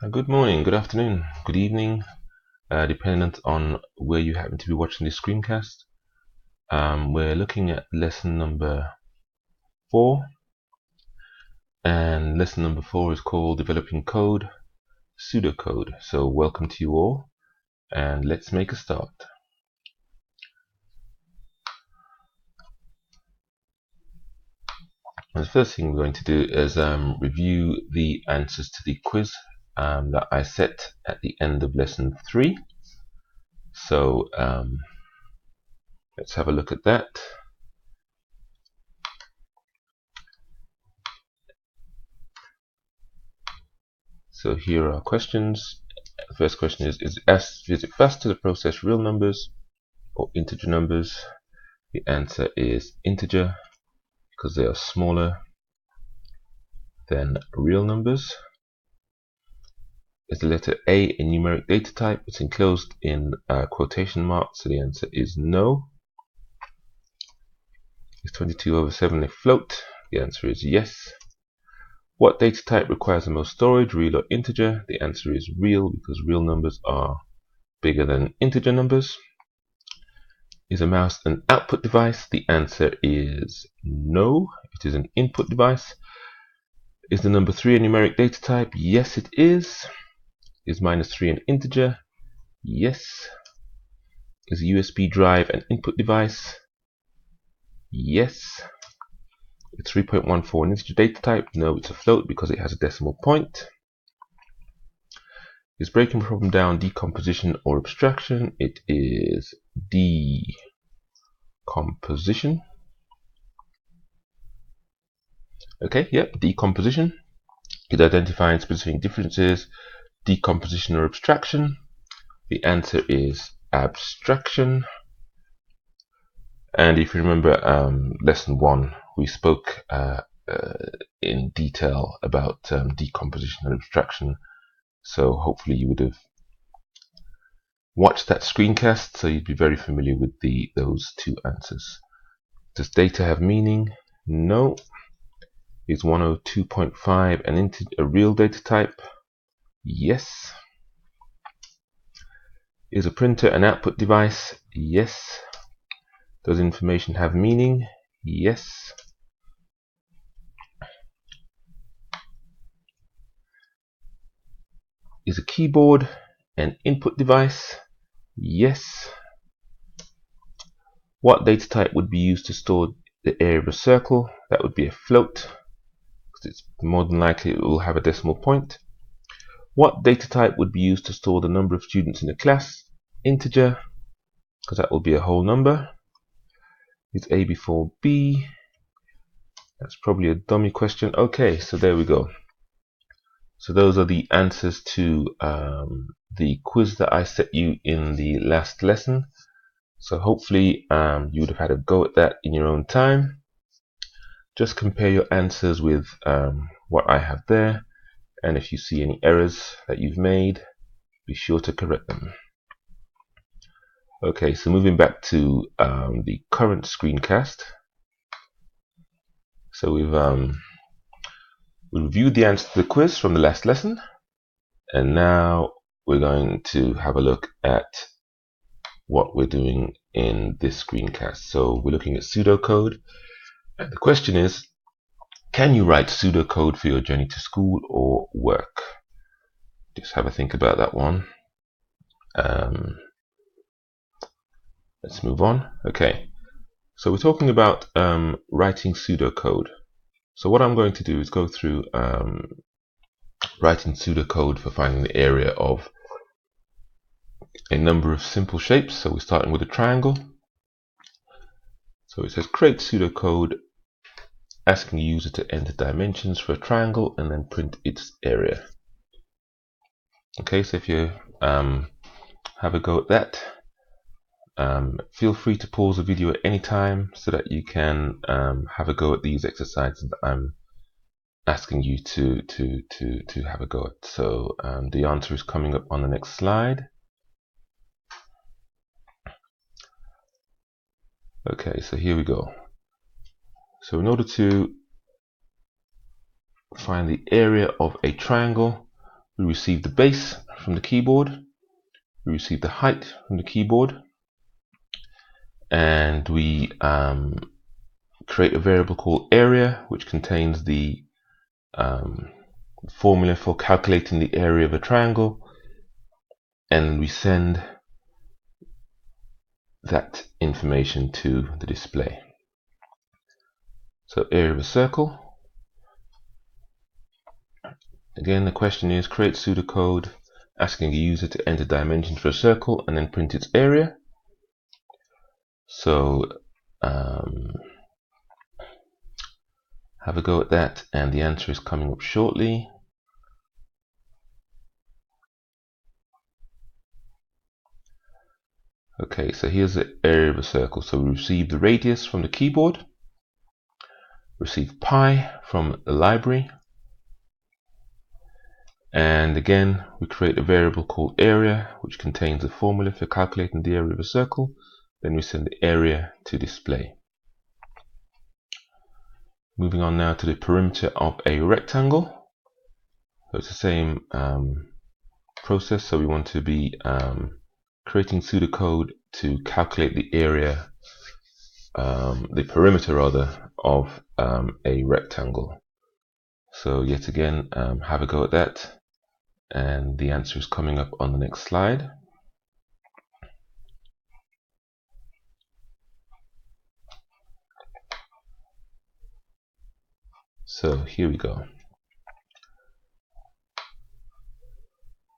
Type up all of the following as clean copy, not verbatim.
Good morning, good afternoon, good evening, dependent on where you happen to be watching this screencast. We're looking at lesson number 4, and lesson number 4 is called Developing Code, Pseudocode. So welcome to you all, and let's make a start. And the first thing we're going to do is review the answers to the quiz that I set at the end of lesson 3. So let's have a look at that. So here are our questions. The first question is it faster to process real numbers or integer numbers? The answer is integer, because they are smaller than real numbers. Is the letter A a numeric data type? It's enclosed in quotation marks, so the answer is no. Is 22/7 a float? The answer is yes. What data type requires the most storage, real or integer? The answer is real, because real numbers are bigger than integer numbers. Is a mouse an output device? The answer is no, it is an input device. Is the number 3 a numeric data type? Yes, it is. Is -3 an integer? Yes. Is a USB drive an input device? Yes. Is 3.14 an integer data type? No, it's a float because it has a decimal point. Is breaking the problem down decomposition or abstraction? It is decomposition. Okay, yep, decomposition. Is identifying specific differences, decomposition or abstraction? The answer is abstraction. And if you remember lesson 1, we spoke in detail about decomposition and abstraction. So hopefully you would have watched that screencast, so you'd be very familiar with those two answers. Does data have meaning? No. Is 102.5 a real data type? Yes. Is a printer an output device? Yes. Does information have meaning? Yes. Is a keyboard an input device? Yes. What data type would be used to store the area of a circle? That would be a float, because it's more than likely it will have a decimal point. What data type would be used to store the number of students in a class? Integer, because that will be a whole number. Is A before B? That's probably a dummy question. Okay, so there we go. So those are the answers to the quiz that I set you in the last lesson. So hopefully you would have had a go at that in your own time. Just compare your answers with what I have there, and if you see any errors that you've made, be sure to correct them. Okay, so moving back to the current screencast. So we reviewed the answer to the quiz from the last lesson, and now we're going to have a look at what we're doing in this screencast. So we're looking at pseudocode, and the question is, can you write pseudocode for your journey to school or work? Just have a think about that one. Let's move on. Okay, so we're talking about writing pseudocode. So what I'm going to do is go through writing pseudocode for finding the area of a number of simple shapes. So we're starting with a triangle. So it says create pseudocode, asking the user to enter dimensions for a triangle and then print its area. Okay, so if you have a go at that, feel free to pause the video at any time so that you can have a go at these exercises that I'm asking you to have a go at. So the answer is coming up on the next slide. Okay, so here we go. So in order to find the area of a triangle, We receive the base from the keyboard. We receive the height from the keyboard. And we create a variable called area, which contains the formula for calculating the area of a triangle. And we send that information to the display. So area of a circle. Again, the question is create pseudocode asking a user to enter dimensions for a circle and then print its area. So have a go at that, and the answer is coming up shortly. Okay, so here's the area of a circle. So we receive the radius from the keyboard, receive pi from the library, and again we create a variable called area, which contains a formula for calculating the area of a circle. Then we send the area to display. Moving on now to the perimeter of a rectangle. So it's the same process. So we want to be creating pseudocode to calculate the area, the perimeter rather, of a rectangle. So yet again, have a go at that, and the answer is coming up on the next slide. So here we go.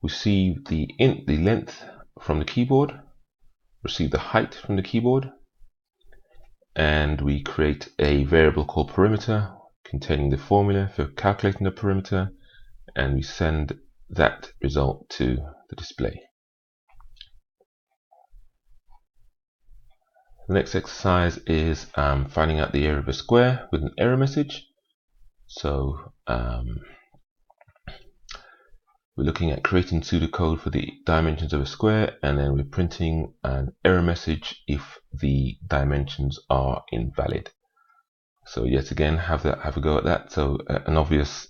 We see the length from the keyboard, receive the height from the keyboard, and we create a variable called perimeter containing the formula for calculating the perimeter, and we send that result to the display. The next exercise is finding out the area of a square with an error message. So we're looking at creating pseudocode for the dimensions of a square, and then we're printing an error message if the dimensions are invalid. So yet again, have a go at that. So an obvious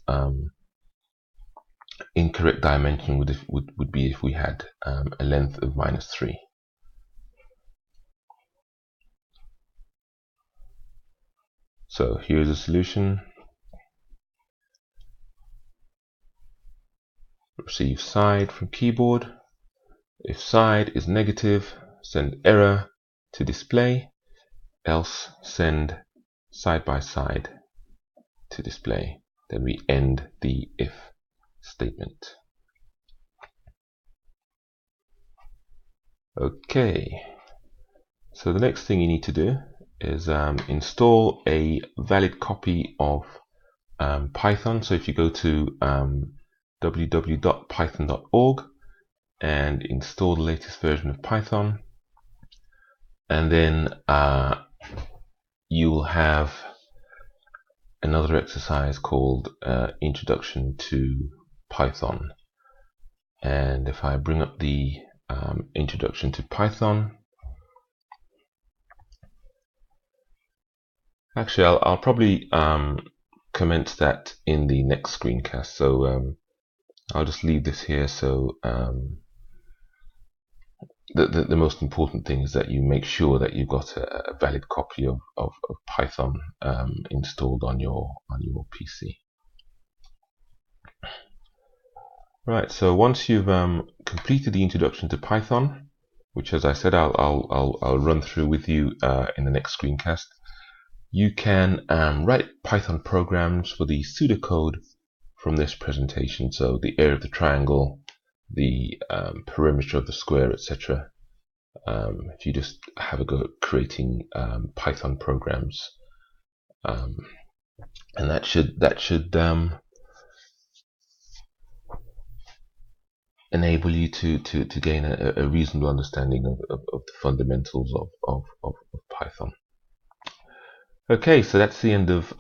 incorrect dimension would be if we had a length of -3. So here's a solution. Receive side from keyboard. If side is negative, send error to display, else send side by side to display. Then we end the if statement. Okay, so the next thing you need to do is install a valid copy of Python. So if you go to www.python.org and install the latest version of Python, and then you will have another exercise called Introduction to Python. And if I bring up the Introduction to Python, actually I'll probably commence that in the next screencast. So I'll just leave this here. So the most important thing is that you make sure that you've got a valid copy of Python installed on your PC. Right, so once you've completed the introduction to Python, which, as I said, I'll run through with you in the next screencast, you can write Python programs for the pseudocode from this presentation. So the area of the triangle, the perimeter of the square, etc. If you just have a go at creating Python programs, and that should enable you to gain a reasonable understanding of the fundamentals of Python. Okay, so that's the end of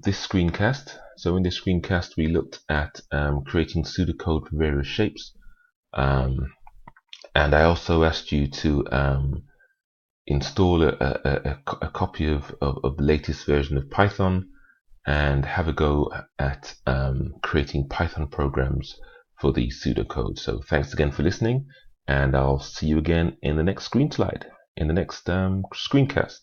this screencast. So in this screencast we looked at creating pseudocode for various shapes, and I also asked you to install a copy of the latest version of Python and have a go at creating Python programs for the pseudocode. So thanks again for listening, and I'll see you again in the next screencast.